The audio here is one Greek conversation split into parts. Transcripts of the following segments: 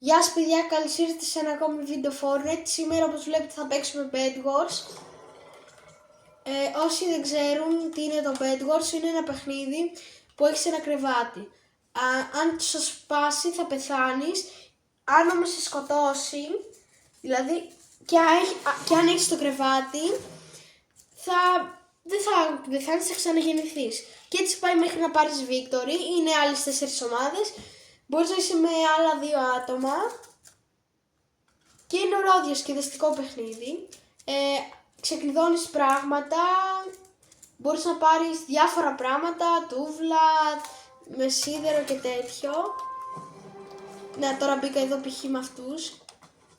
Γεια σας παιδιά, καλώς ήρθατε σε ένα ακόμη βίντεο Fortnite. Σήμερα όπως βλέπετε θα παίξουμε Bed Wars. Όσοι δεν ξέρουν τι είναι το Bed Wars, είναι ένα παιχνίδι που έχεις ένα κρεβάτι. Αν σου σπάσει θα πεθάνεις, αν όμως σε σκοτώσει, δηλαδή και αν έχεις το κρεβάτι, δεν θα πεθάνεις, θα ξαναγεννηθείς. Και έτσι πάει μέχρι να πάρεις victory, είναι άλλες 4 ομάδες. Μπορείς να είσαι με άλλα 2 άτομα και είναι ωραίο διασκεδαστικό παιχνίδι. Ξεκλειδώνεις πράγματα, μπορείς να πάρεις διάφορα πράγματα, τούβλα, με σίδερο και τέτοιο. Ναι, τώρα μπήκα εδώ π.χ. με αυτούς,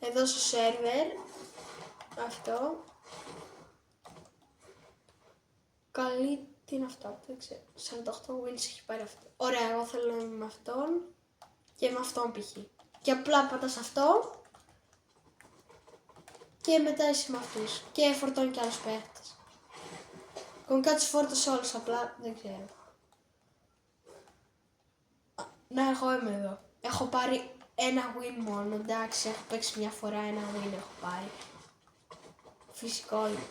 εδώ στο σερβερ, αυτό. Καλή, τι είναι αυτό, δεν ξέρω, 48 wins έχει πάρει αυτό. Ωραία, εγώ θέλω να είμαι με αυτόν και με αυτόν π.χ. Και απλά πατάς αυτό και μετά είσαι με αυτούς και φορτώνει και άλλους παίχτες. Κομικά τους φόρτωσε όλους, απλά δεν ξέρω. Να, εγώ είμαι εδώ. Έχω πάρει ένα win μόνο, εντάξει, έχω παίξει μια φορά, ένα win έχω πάρει. Φυσικό είναι.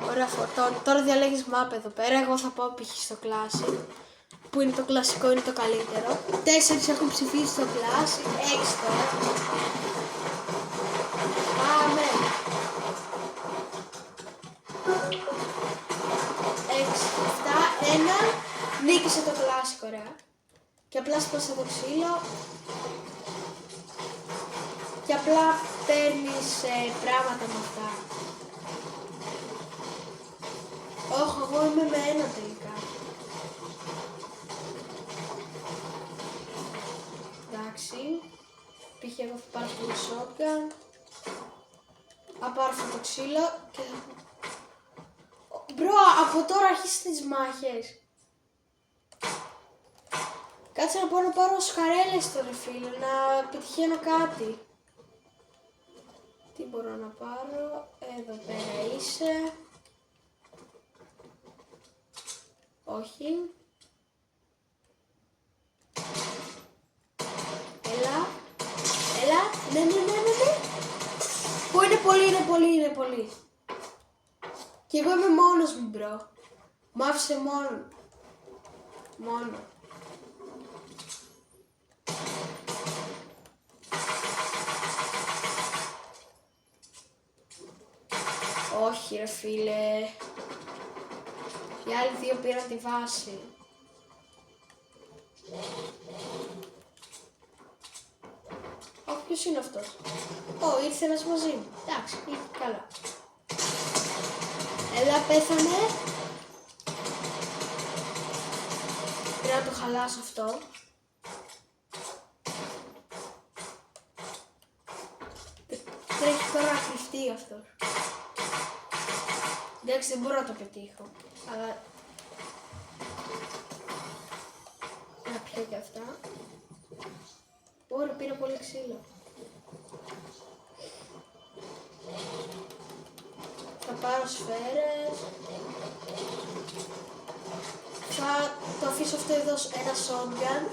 Ωραία, φορτώνει. Τώρα διαλέγεις map εδώ πέρα. Εγώ θα πάω π.χ. στο Classic, που είναι το κλασικό, είναι το καλύτερο. 4 έχουν ψηφίσει στο Classic, 6 τώρα. Πάμε. 6, 7, 1. Νίκησε το Classic, ωραία. Και απλά σπάσα το ξύλο. Και απλά παίρνεις πράγματα με αυτά. Όχι, εγώ είμαι με ένα τελικά. Εντάξει. Π.χ. εγώ θα πάρω το shotgun. Θα πάρω αυτό το ξύλο και θα... Μπρο, από τώρα αρχίσεις τις μάχες. Κάτσε να πάω να πάρω σκαρέλες τώρα φίλε, να πετυχαίνω κάτι. Τι μπορώ να πάρω, εδώ πέρα είσαι. Όχι. Έλα. Ναι. Που είναι πολύ. Και εγώ είμαι μόνος μου, μπρο. Μ' άφησε μόνο. Όχι ρε φίλε. Οι άλλοι δύο πήραν τη βάση. Ποιος είναι αυτός? Ήρθε ένας μαζί μου. Εντάξει, καλά. Έλα, πέθανε. Πρέπει να το χαλάσω αυτό. Τρέχει τώρα να κρυφτεί αυτός. Εντάξει, δεν μπορώ να το πετύχω. Αλλά... να πιω και αυτά. Ωραία, πήρα πολύ ξύλο. Θα πάρω σφαίρες. Θα το αφήσω αυτό εδώ ένα shotgun.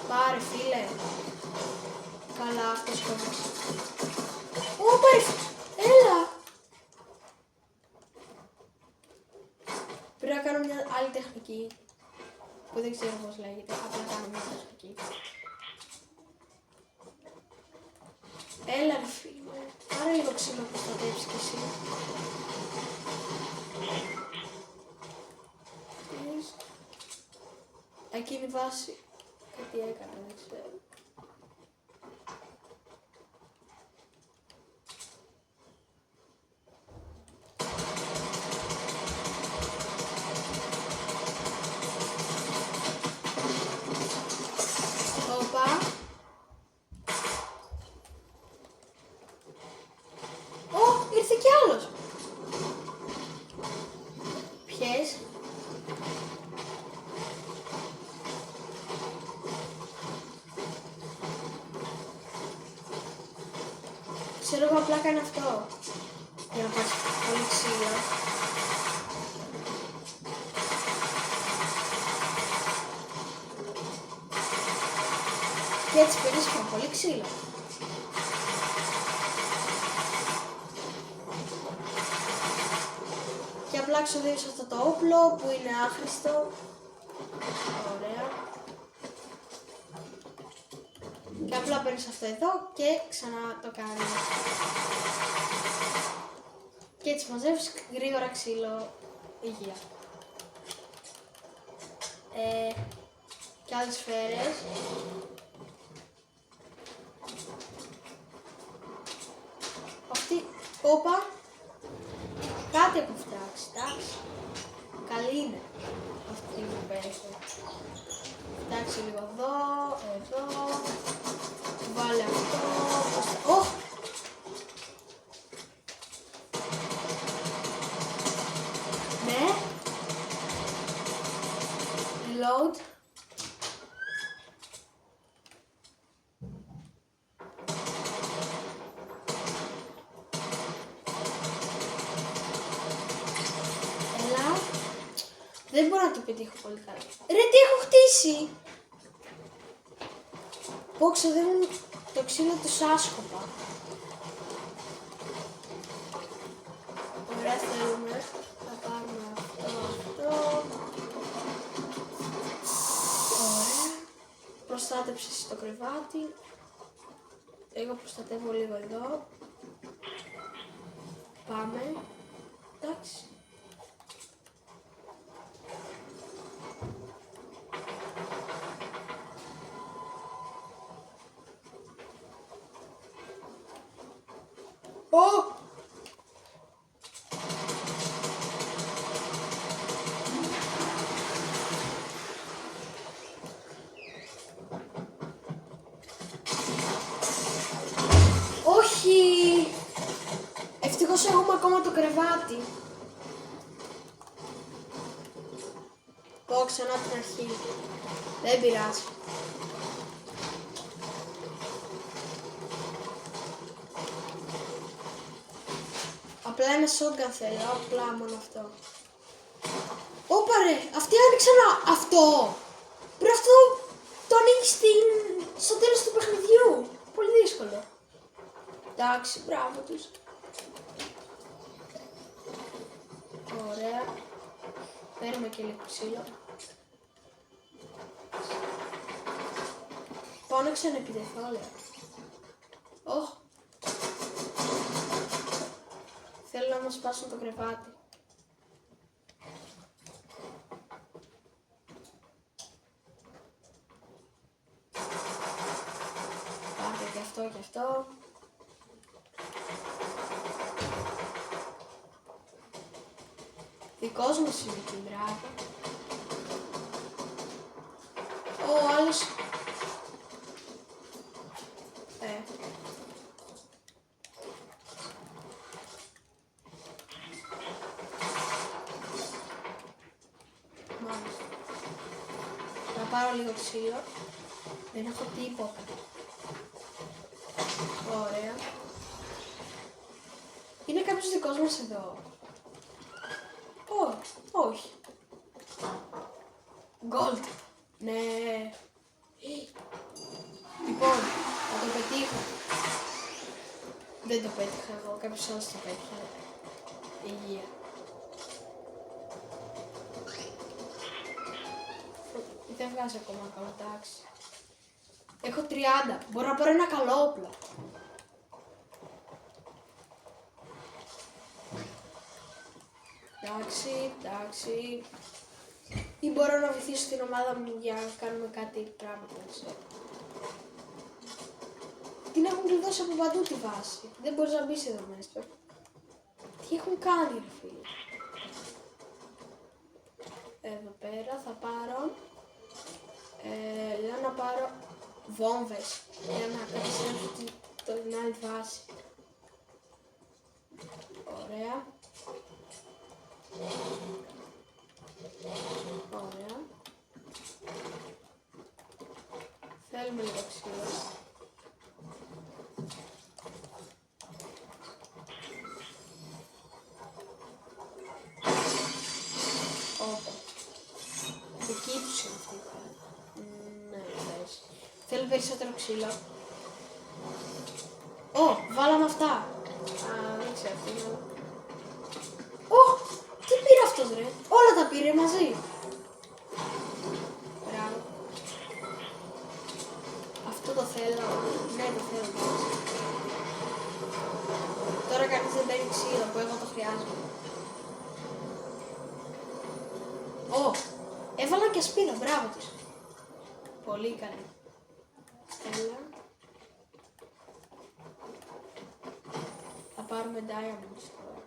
Πάρε φίλε. Καλά, αυτός σκότωσε. Έλα. Πρέπει να κάνω μια άλλη τεχνική που δεν ξέρω πώς λέγεται, απλά κάνω μια τεχνική. Έλα ρε φίλε, πάρε λίγο ξύλο να προστατεύεις κι εσύ. Εκείνη η βάση κάτι έκανε, δεν ξέρω. Ήρθε κι άλλος. Ποιες? Ξέρω εγώ απλά κάνει αυτό. Για να ξύλο. Και έτσι πήρες πιο πολύ ξύλο. Και απλά ξοδεύεις αυτό το όπλο που είναι άχρηστο. Ωραία. Και απλά παίρνεις αυτό εδώ και ξανά το κάνεις. Και έτσι μαζεύεις γρήγορα ξύλο. Υγεία. Και άλλες σφαίρες. Αυτή, όπα, κάτι έχω φτιάξει, εντάξει. Καλή είναι αυτή που πέφτει. Εντάξει λίγο εδώ, εδώ. Βάλε αυτό. Ωχ! Ναι. Reload. Έλα. Δεν μπορώ να το πετύχω πολύ καλά. Ρε, τι έχω χτίσει! Πω, ξοδεύουν το ξύλο τους άσκοπα. Ωραία, θέλουμε. Θα πάρουμε αυτό. Ωραία. Προστάτεψες το κρεβάτι. Εγώ προστατεύω λίγο εδώ. Πάμε. Εντάξει. Ω! Όχι! Ευτυχώς έχουμε ακόμα το κρεβάτι. Πω, ξανά την αρχή. Δεν πειράζει. Απλά ένα shotgun θέλω, απλά μόνο αυτό. Όπα ρε, αυτοί άνοιξαν αυτό. Πρέπει αυτό το ανοίγεις στο τέλος του παιχνιδιού. Πολύ δύσκολο. Εντάξει, μπράβο τους. Ωραία. Παίρνουμε και λίγο ξύλο. Πάω να ξαναεπιτεθώ, λέω. Ωχ. Θέλω να μας σπάσουν το κρεβάτι. Πάρτε και αυτό και αυτό. Δικός μας είναι εκεί, μπράβο. Ο άλλος... Μάλιστα. Θα πάρω λίγο ξύλο. Δεν έχω τίποτα. Ωραία. Είναι κάποιος δικός μας εδώ. Όχι. Gold. Ναι. Λοιπόν, θα το πετύχω. Δεν το πέτυχα εγώ, κάποιος άλλος το πέτυχε. Υγεία. Δεν βγάζει ακόμα καλό, εντάξει. Έχω 30. Μπορώ να πάρω ένα καλό όπλο. Εντάξει. Ή μπορώ να βοηθήσω την ομάδα μου για να κάνουμε κάτι πράγματα, δεν ξέρω. Την έχουν κλειδώσει από παντού τη βάση. Δεν μπορείς να μπεις εδώ μέσα. Τι έχουν κάνει, ρε φίλε. Εδώ πέρα θα πάρω... λέω να πάρω βόμβες για να καταστρέψω την άλλη βάση. Ωραία. Ωραία. Θέλουμε λίγο ξύλο. Θέλει περισσότερο ξύλο. Βάλαμε αυτά. Δεν ξέρω τι είναι. Τι πήρε αυτός ρε. Όλα τα πήρε μαζί. Μπράβο. Αυτό το θέλω. Ναι, το θέλω. Τώρα κανείς δεν παίρνει ξύλο που εγώ το χρειάζομαι. Έβαλα και ασπίδα, μπράβο της. Πολύ καλή. Έλα. Θα πάρουμε diamonds τώρα.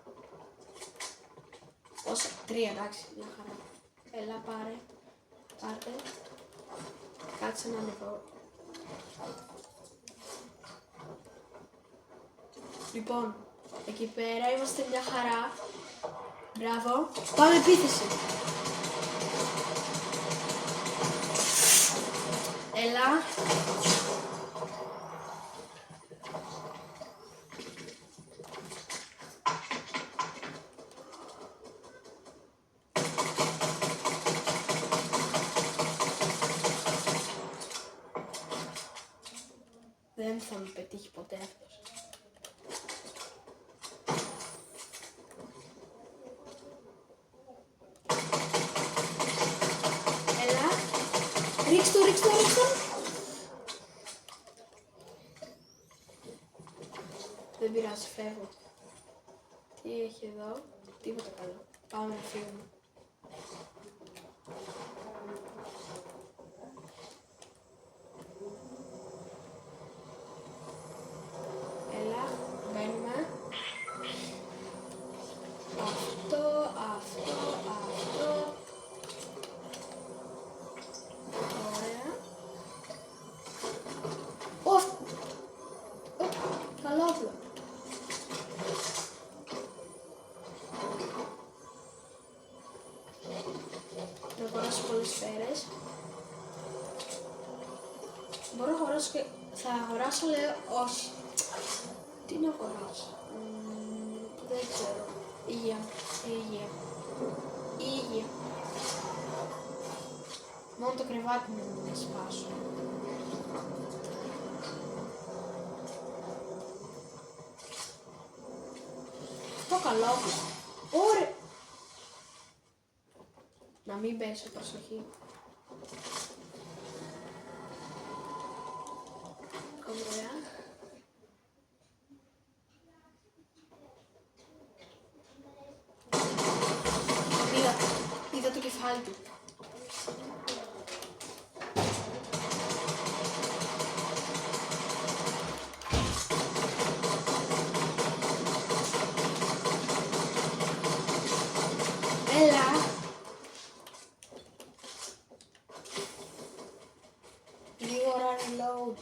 Όσα, 3 εντάξει, μια χαρά. Έλα πάρτε. Κάτσε να ανεβώ. Λοιπόν, εκεί πέρα είμαστε μια χαρά. Μπράβο. Πάμε επίθεση. Έλα. Δεν θα με πετύχει ποτέ αυτός. Έλα. Ρίξ' το. Δεν πειράζει, φεύγω. Τι έχει εδώ, τίποτα καλό. Πάμε να φύγουμε. Έλα, μπαίνουμε. Αυτό. Ωραία. Καλό όπλο. Να αγοράσω πολλές σφαίρες. Μπορώ να αγοράσω και... Θα αγοράσω, λέω, όχι. Τι να αγοράσω. Δεν ξέρω. Υγεία. Μόνο το κρεβάτι μου να σπάσω. Αυτό καλό. Ωραία. Να μην πέσω, προσοχή. Ωραία. Είδα το κεφάλι του. Έλα. Γρήγορα reload.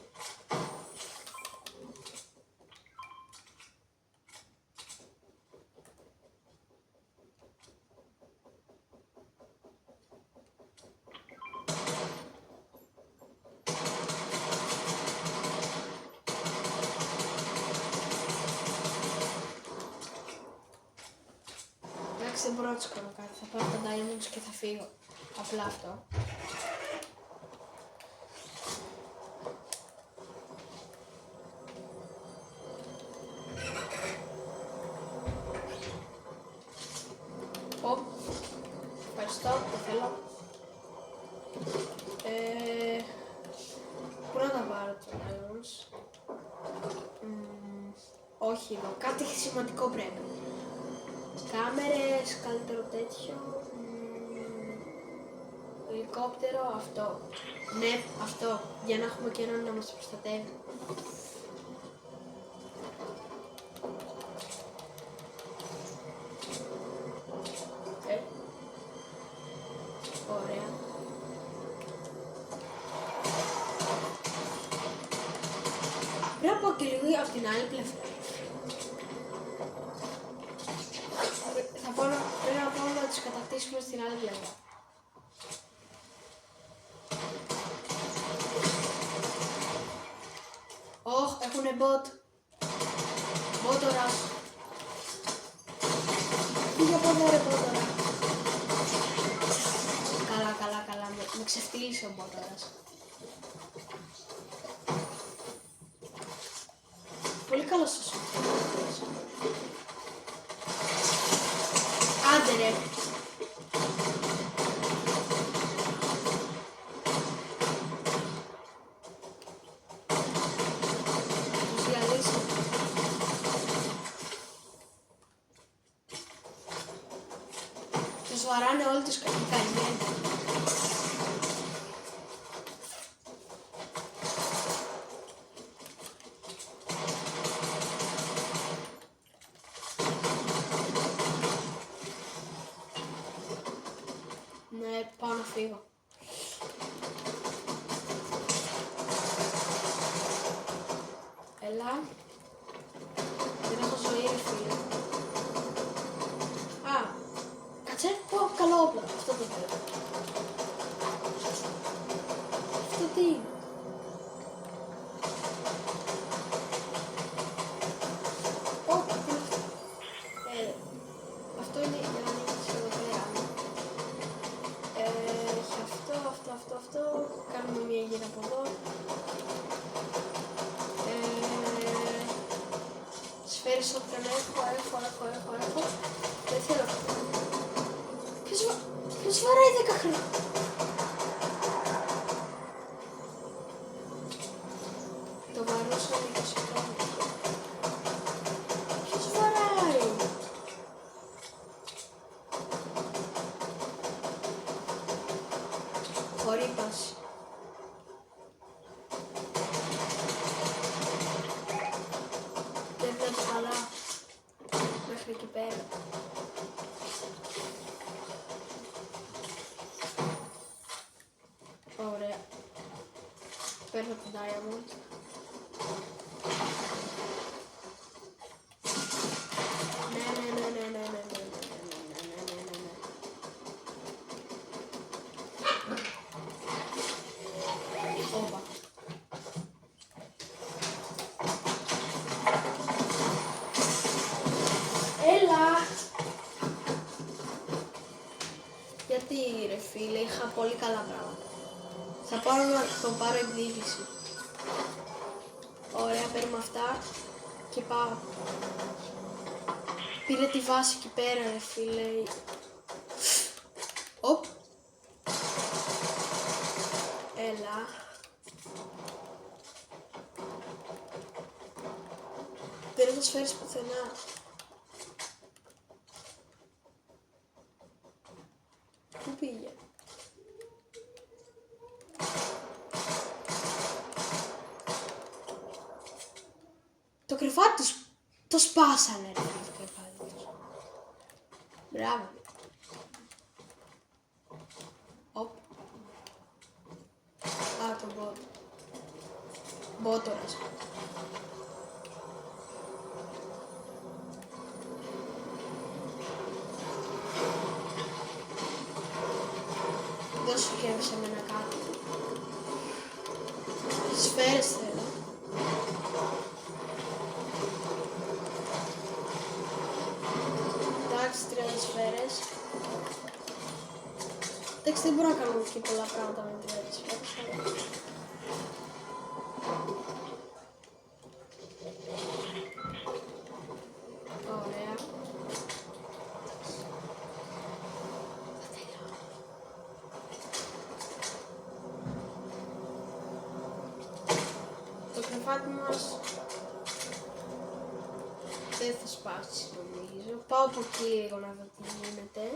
Δεν μπορώ να τους κάνω κάτι, θα πάρω τα diamonds και θα φύγω. Απλά αυτό. Ευχαριστώ, το θέλω. Πού να τα πάρω τα diamonds. Όχι εδώ, κάτι σημαντικό πρέπει. Κάμερες, καλύτερο τέτοιο, ελικόπτερο, αυτό. Ναι, αυτό, για να έχουμε και έναν να μας προστατεύει. Ωραία. Πρέπει να πω και λίγο από την άλλη πλευρά. Πρέπει να πάμε να τους κατακτήσουμε στην άλλη πλευρά. Έχουνε bot. Μπότορας. Πήγε από εδώ ρε μπότορα. Καλά. Με ξεφτύλισε ο μπότορας. Πολύ καλό στο σουτ. Άντε ρε. Τους διαλύσει. Τους βαράνε όλοι τους καημένοι. Ναι, πάω να φύγω. Έλα. Δεν έχω ζωή, ρε φίλε. Α, κάτσε. Πω, καλό όπλο. Αυτό το θέλω. Αυτό τι είναι? Ω, τι είναι αυτό? Αυτό είναι για να ανοίξεις εδώ πέρα. Έχει αυτό. Κάνουμε μία γύρα από εδώ. Σφαίρες όποιον έχω. Δεν θέλω. Ποιος βαράει 10 χρόνια? Το βαρούσα 20 χρόνια. Ποιος βαράει? Χορύπαση. Δεν βλέπω καλά. Μέχρι εκεί πέρα. Ωραία. Παίρνω το diamond. Ναι. Όπα. Έλα! Γιατί ρε φίλε, είχα πολύ καλά πράγματα. Θα πάρω να το πάρω εκδίκηση. Ωραία, παίρνουμε αυτά και πάω. Πήρε τη βάση εκεί πέρα ρε φίλε. Οπ. Έλα. Δεν θα σφαίρεις πουθενά. Πού πήγε? Το κρεβάτι τους το σπάσανε ρε το κρεβάτι τους. Μπράβο. Οπ. Α, το bot. Μπότορας. Δώσε και σε μένα κάτι. Σφαίρες θέλω. Εντάξει, 30 σφαίρες. Εντάξει, δεν μπορώ να κάνω και πολλά πράγματα με 30 σφαίρες. Ωραία. Το κρεβάτι μας δεν θα σπάσει νομίζω. Πάω από εκεί λίγο να δω τι γίνεται.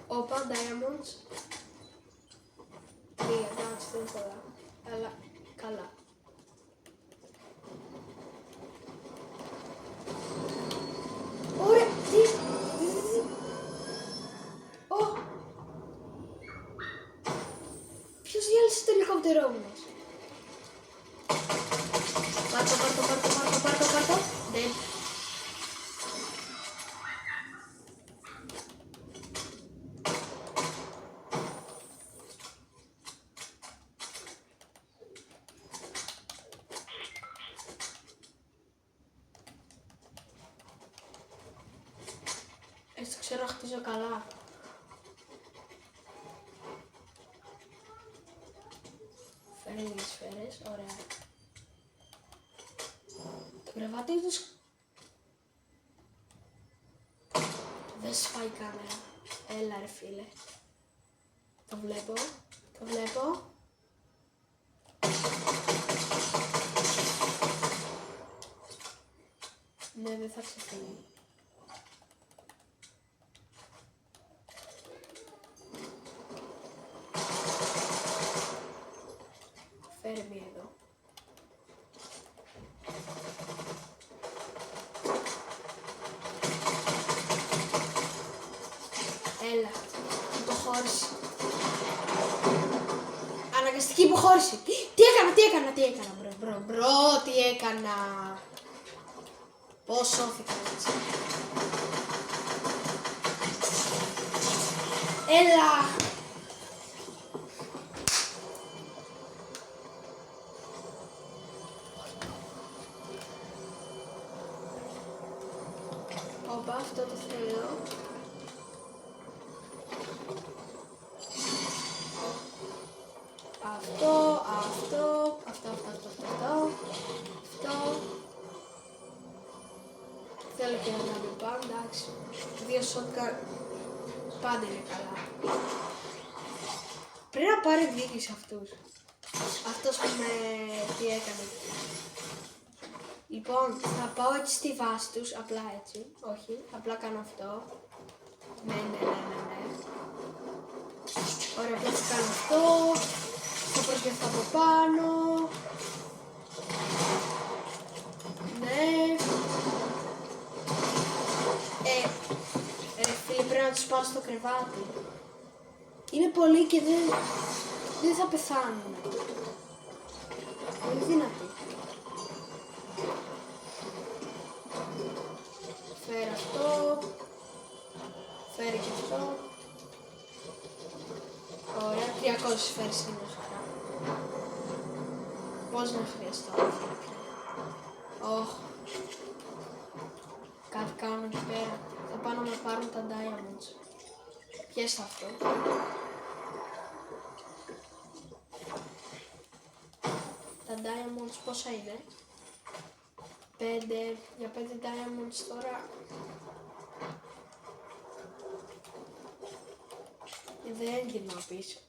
Όπα, diamonds. 3, εντάξει, δεν είναι πολλά. Αλλά καλά. Ωραία, τι. Ω. Ποιος διάλυσε το ελικόπτερό μας? Πάρτο. Δεν. Έτσι ξέρω να χτίζω καλά. Φέρε λίγες σφαίρες, ωραία. Το κρεβάτι τους δεν σφάει η κάμερα. Έλα ρε φίλε. Το βλέπω, το βλέπω. Ναι, δεν θα ξεφύγει. Φέρε μία εδώ. Έλα, υποχώρηση. Αναγκαστική υποχώρηση. Τι έκανα, μπρο, τι έκανα. Πώς σώθηκα έτσι. Έλα. Όπα, αυτό το θέλω. Αυτό. Θέλω και ένα άλλο πάνω, εντάξει. 2 shotgun πάντα είναι καλά. Πρέπει να πάρει δίκη σε αυτούς. Αυτός που τι έκανε. Λοιπόν, θα πάω έτσι στη βάση τους, απλά έτσι. Όχι, απλά κάνω αυτό. Ναι. Ωραία, απλά θα κάνω αυτό. Θα προσγειωθώ από πάνω. Ναι. Ρε φίλε, πρέπει να τους πάω στο κρεβάτι. Είναι πολλοί και δεν θα πεθάνουν. Πολύ δυνατοί. Φέρε αυτό. Φέρε και αυτό. Ωραία, 300 φέρεις είναι σωστά. Πώς να χρειαστώ αυτό. Κάτι κάνουν εκεί πέρα. Θα πάνε να πάρουν τα diamonds. Πιες αυτό. Τα diamonds πόσα είναι? 5. Για 5 diamonds τώρα. Δεν γυρνάω πίσω.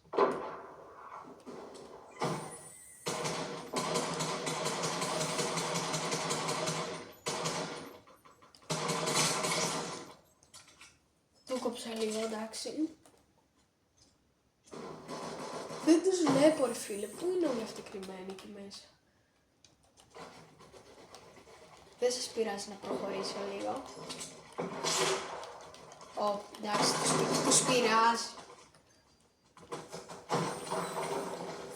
Του κόψα λίγο, εντάξει. Δεν τους βλέπω ρε φίλε, πού είναι όλοι αυτοί κρυμμένοι εκεί μέσα. Δεν σας πειράζει να προχωρήσω λίγο. Εντάξει, τους πειράζει.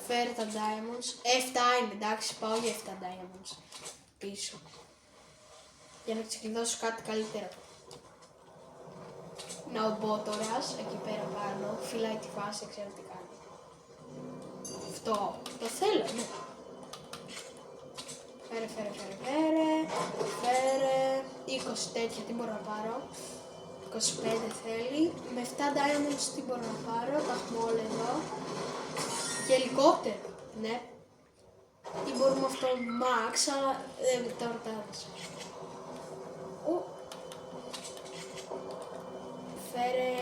Φέρε τα diamonds. 7 είναι, εντάξει, πάω για 7 diamonds πίσω. Για να ξεκλειδώσω κάτι καλύτερο. Να ο Μπότορας, εκεί πέρα πάνω, φυλάει τη βάση, ξέρω τι κάνει. Αυτό, το θέλω, ναι. Φέρε. 20 τέτοια, τι μπορώ να πάρω. 25 θέλει. Με 7 diamonds τι μπορώ να πάρω, τα έχουμε όλα εδώ. Και ελικόπτερο, ναι. Τι μπορούμε αυτό, max, αλλά τώρα τα έδωσα. Φέρε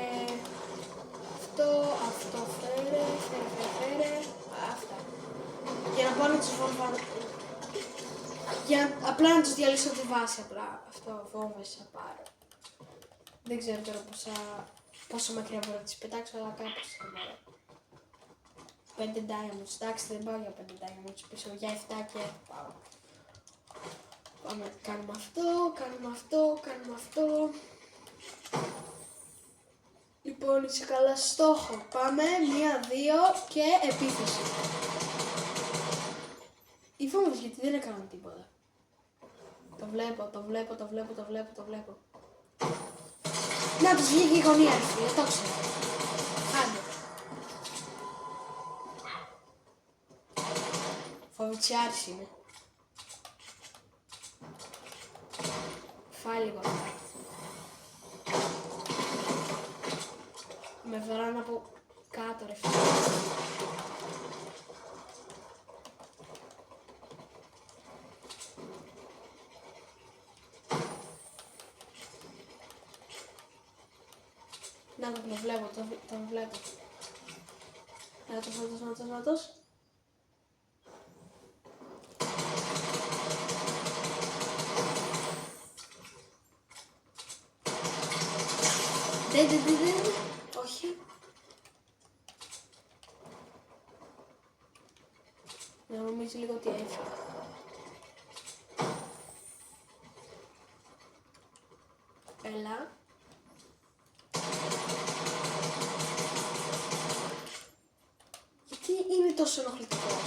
αυτό φέρε, αυτά. Για να πάω να τους βόμβα, απλά να τους διαλύσω τη βάση, απλά αυτό βόμβες θα πάρω. Δεν ξέρω τώρα πόσο μακριά μπορώ να τις πετάξω, αλλά κάπως θα πάρω. 5 diamonds, εντάξει δεν πάω για 5 diamonds πίσω, για 7 και πάω. Πάμε, κάνουμε αυτό. Λοιπόν, είσαι καλά στόχο. Πάμε, 1, 2 και επίθεση. Οι φόβες γιατί δεν έκαναν τίποτα. Το βλέπω. Να τους βγήκε η γωνία, ρε φίλε, το ξέρω. Άντε. Φοβητσιάρης είναι. Φάει λίγο αυτά. Με βαράνε από κάτω ρε φίλε. Να το βλέπω, το βλέπω. Νάτος. Δεν. Όχι. Νομίζω λίγο ότι έφυγε. Έλα. Γιατί είναι τόσο ενοχλητικός.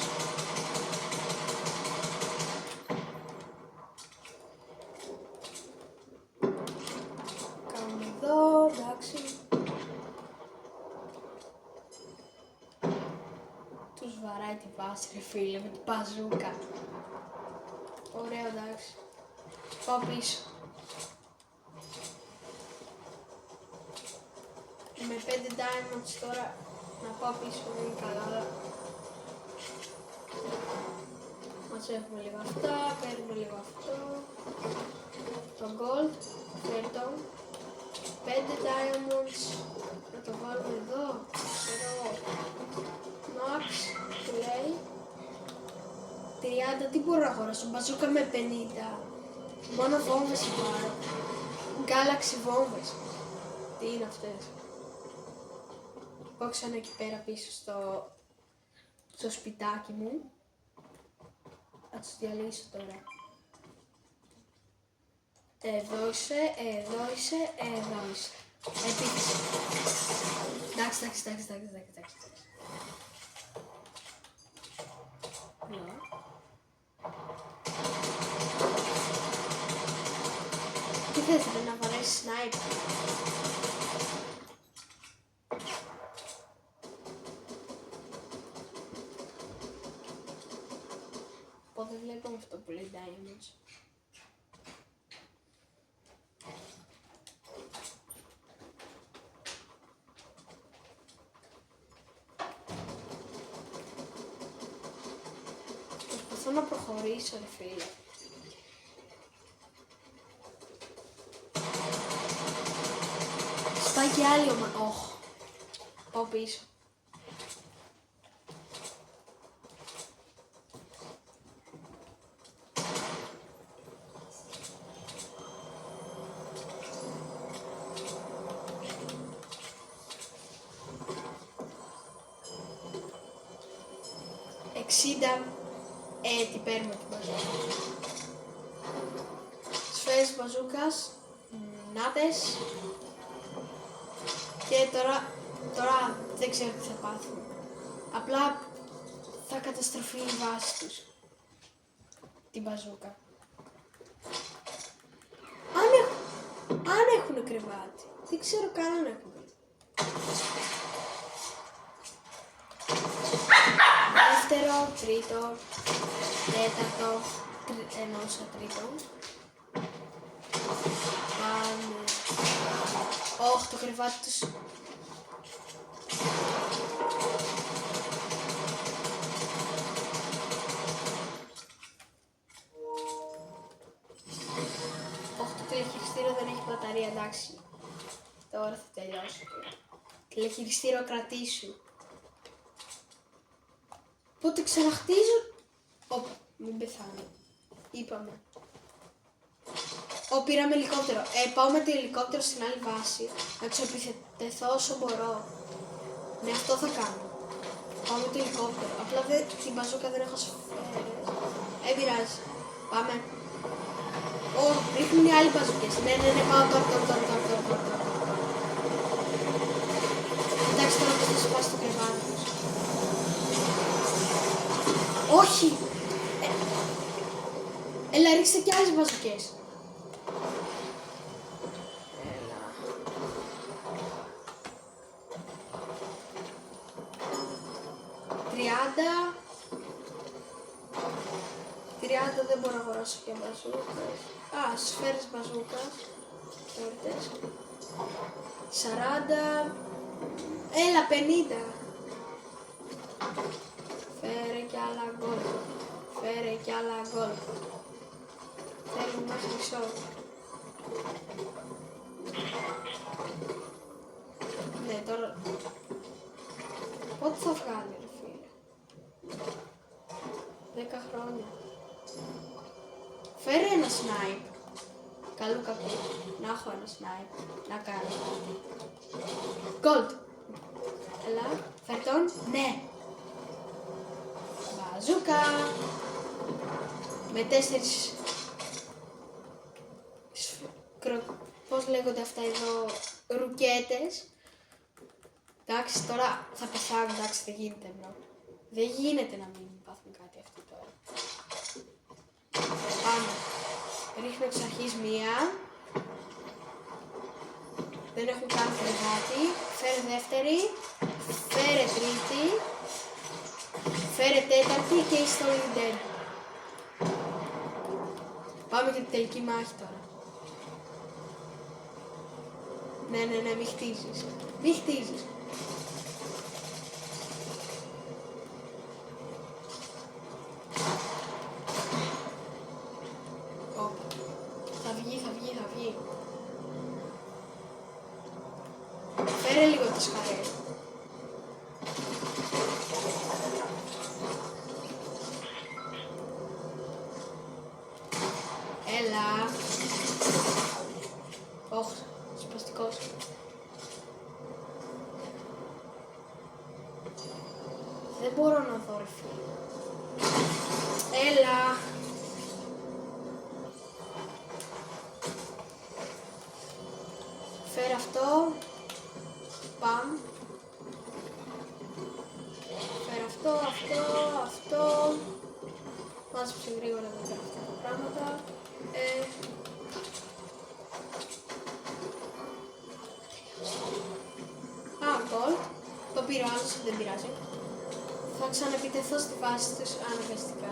Κάνουμε εδώ, εντάξει. Τους βαράει τη βάση ρε φίλε με την μπαζούκα. Ωραίο, εντάξει. Πάω πίσω. Με 5 diamonds τώρα να πάω πίσω δεν είναι καλά, αλλά μαζεύουμε λίγο αυτά, παίρνουμε λίγο αυτό, το gold, φέρει το, 5 diamonds, να το βάλουμε εδώ, ξέρω, max, τι λέει, 30, τι μπορώ να αγοράσω, μπαζούκα με 50, μόνο βόμβες θα πάρω, galaxy βόμβες, τι είναι αυτές. Πάω ξανά εκεί πέρα πίσω στο σπιτάκι μου. Θα τους διαλύσω τώρα. Εδώ είσαι. Επίθεση. Εντάξει. Τι θέλετε να βαρέσει σνάιπερ. Δεν βλέπω αυτό που λέει diamonds. Προσπαθώ να προχωρήσω ρε φίλε. Σπάει και άλλη ομάδα. Πάω πίσω. Τι παίρνουμε την μπαζούκα. Σφαίρες μπαζούκας, νάτες και τώρα δεν ξέρω τι θα πάθουν. Απλά θα καταστραφεί η βάση τους. Την μπαζούκα. Αν έχουν κρεβάτι. Δεν ξέρω καν αν έχουν. Δεύτερο, τρίτο, τέταρτο, εννοούσα τρίτο. Πάμε. Όχι, το κρεβάτι τους. Όχι, το τηλεχειριστήριο δεν έχει μπαταρία, εντάξει. Τώρα θα τελειώσω. Τηλεχειριστήριο κρατήσου. Πότε ξαναχτίζω. Όπα, μην πεθάνω. Είπαμε. Πήραμε ελικόπτερο. Πάω με το ελικόπτερο στην άλλη βάση. Να τους επιτεθώ όσο μπορώ. Ναι, αυτό θα κάνω. Πάω με το ελικόπτερο. Απλά την μπαζούκα δεν έχω σφαίρες. Δεν πειράζει. Πάμε. Ρίχνουν οι άλλοι μπαζούκες. Ναι, πάω τώρα. Εντάξει, τώρα θα σπάσει το κρεβάτι τους. Όχι! Έλα, ρίξτε κι άλλες μπαζούκες. Έλα. 30 δεν μπορώ να αγοράσω πια μπαζούκες. Σφαίρες μπαζούκας. Όρτες. 40. Έλα, 50. Φέρε κι άλλα γκολ. Θέλουμε ένα χρυσό. Ναι, τώρα... Πότε θα βγάλει, ρε φίλε. 10 χρόνια. Φέρε ένα σνάιπ. Καλού κακού. Να έχω ένα σνάιπ. Να κάνω κάτι. Gold. Έλα, φέρ τον. Ναι. Μπαζούκα. Με 4... Πώς λέγονται αυτά εδώ, ρουκέτες. Εντάξει, τώρα θα πεθάνω, εντάξει, δεν γίνεται, bro. Δεν γίνεται να μην πάθουν κάτι αυτοί τώρα. Πάμε. Ρίχνω εξ αρχής μία. Δεν έχουν κάνει φρεγάτη. Φέρε δεύτερη. Φέρε τρίτη. Φέρε τέταρτη και είσαι στο leader. Πάμε για την τελική μάχη τώρα. Ναι, μη χτίζεις. Μη χτίζεις. Θα βγει. Φέρε λίγο τις χαρές. Έλα. Όχ, σπαστικός. Δεν μπορώ να δω, ρε φίλε. Έλα. Φέρε αυτό. Παμ. Φέρε αυτό. Μάζεψε γρήγορα να φέρω αυτά τα πράγματα. Gold. Το πήρε ο άλλος, δεν πειράζει. Θα ξαναεπιτεθώ στη βάση τους αναγκαστικά.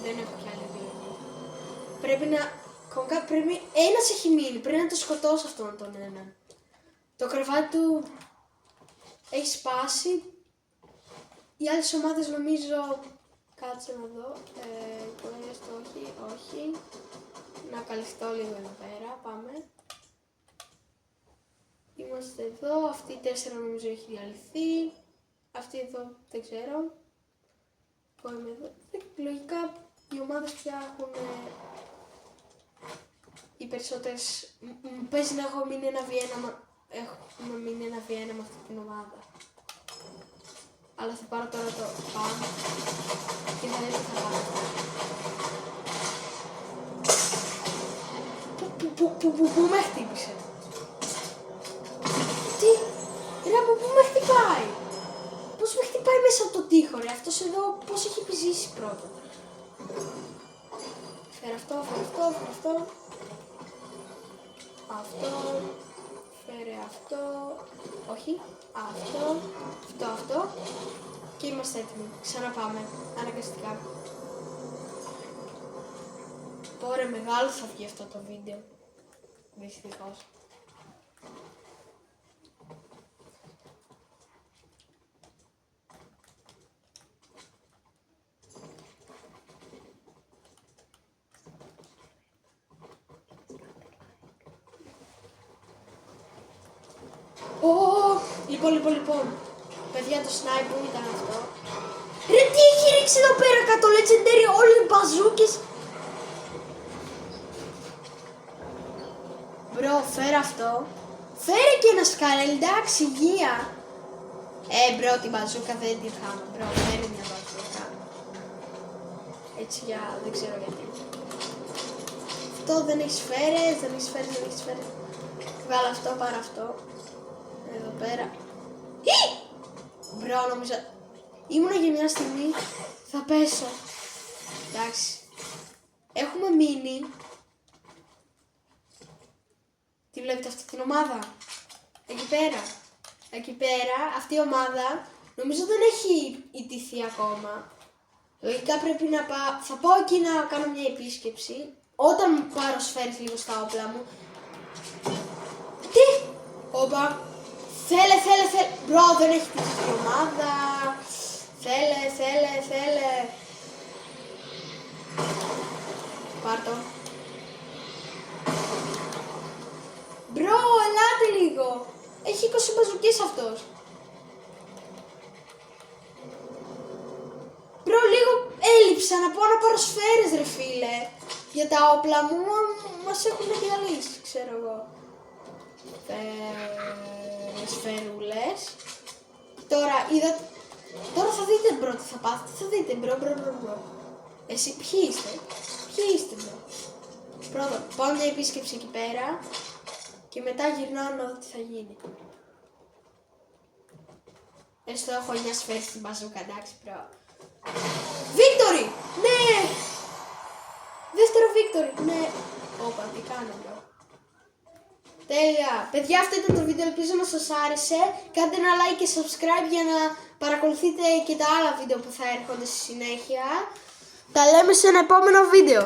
Δεν έχω πια άλλη επιλογή. Πρέπει να... Πρέπει... Ένας έχει μείνει, πρέπει να το σκοτώσω αυτόν τον έναν. Το κρεβάτι του έχει σπάσει. Οι άλλες ομάδες νομίζω... Κάτσε να δω. Όχι. Να καλυφθώ λίγο εδώ πέρα, πάμε. Είμαστε εδώ, αυτή η 4 νομίζω έχει διαλυθεί. Αυτή εδώ δεν ξέρω. Εγώ είμαι εδώ. Λογικά οι ομάδες πια έχουν... Οι περισσότερες... Μου παίζει να έχω μείνει ένα V1, έχουμε μείνει ένα V1 με αυτή την ομάδα. Αλλά θα πάρω τώρα το PAM και θα δείτε τι θα πάρω. Πού με χτύπησε. Τι, ρε από πού με χτυπάει. Πώς με χτυπάει μέσα από το τοίχο ρε, αυτός εδώ πώς έχει επιζήσει πρώτα. Φέρε αυτό. Αυτό, φέρε αυτό, όχι, αυτό και είμαστε έτοιμοι. Ξαναπάμε, αναγκαστικά. Τώρα μεγάλο θα βγει αυτό το βίντεο, δυστυχώς. Λοιπόν, παιδιά το sniper μου ήταν αυτό. Ρε τι έχει ρίξει εδώ πέρα κάτω legendary όλοι οι μπαζούκες. Μπρο, φέρε αυτό. Φέρε και ένα σκάρελ, εντάξει, υγεία. Μπρο, την μπαζούκα δεν την χάμε. Μπρο, φέρε μια μπαζούκα. Έτσι για, δεν ξέρω γιατί. Αυτό δεν έχεις φέρε, δεν έχεις φέρε. Βγάλω αυτό, πάρω αυτό. Εδώ πέρα. Μπρο, νομίζω... Ήμουνα για μια στιγμή, θα πέσω. Εντάξει. Έχουμε μείνει. Τι βλέπετε αυτή την ομάδα. Εκεί πέρα, αυτή η ομάδα, νομίζω δεν έχει ιτηθεί ακόμα. Λογικά πρέπει να πάω, θα πάω εκεί να κάνω μια επίσκεψη. Όταν πάρω σφαίρες λίγο στα όπλα μου. Τι! Όπα. Θέλε. Μπρο, δεν έχει τύχει η ομάδα. Θέλε. Πάρ' το. Μπρο, ελάτε λίγο. Έχει Έχει 20 μπαζουκές αυτός. Μπρο, λίγο έλειψα να πω να πάρω σφαίρες ρε φίλε. Για τα όπλα μου μας έχουν διαλύσει, ξέρω εγώ. Σφαιρούλες. Τώρα θα δείτε μπρο τι θα πάθετε. Θα δείτε μπρο. Εσύ ποιοι είστε μπρο. Πρώτον, πάω μια επίσκεψη εκεί πέρα. Και μετά γυρνάω να δω τι θα γίνει. Έστω έχω 9 σφαίρες στην μπαζούκα, εντάξει μπρο. Victory! Ναι! Δεύτερο victory, ναι. Όπα, τι κάνω μπρο. Τέλεια. Παιδιά, αυτό ήταν το βίντεο, ελπίζω να σας άρεσε. Κάντε ένα like και subscribe για να παρακολουθείτε και τα άλλα βίντεο που θα έρχονται στη συνέχεια. Τα λέμε σε ένα επόμενο βίντεο.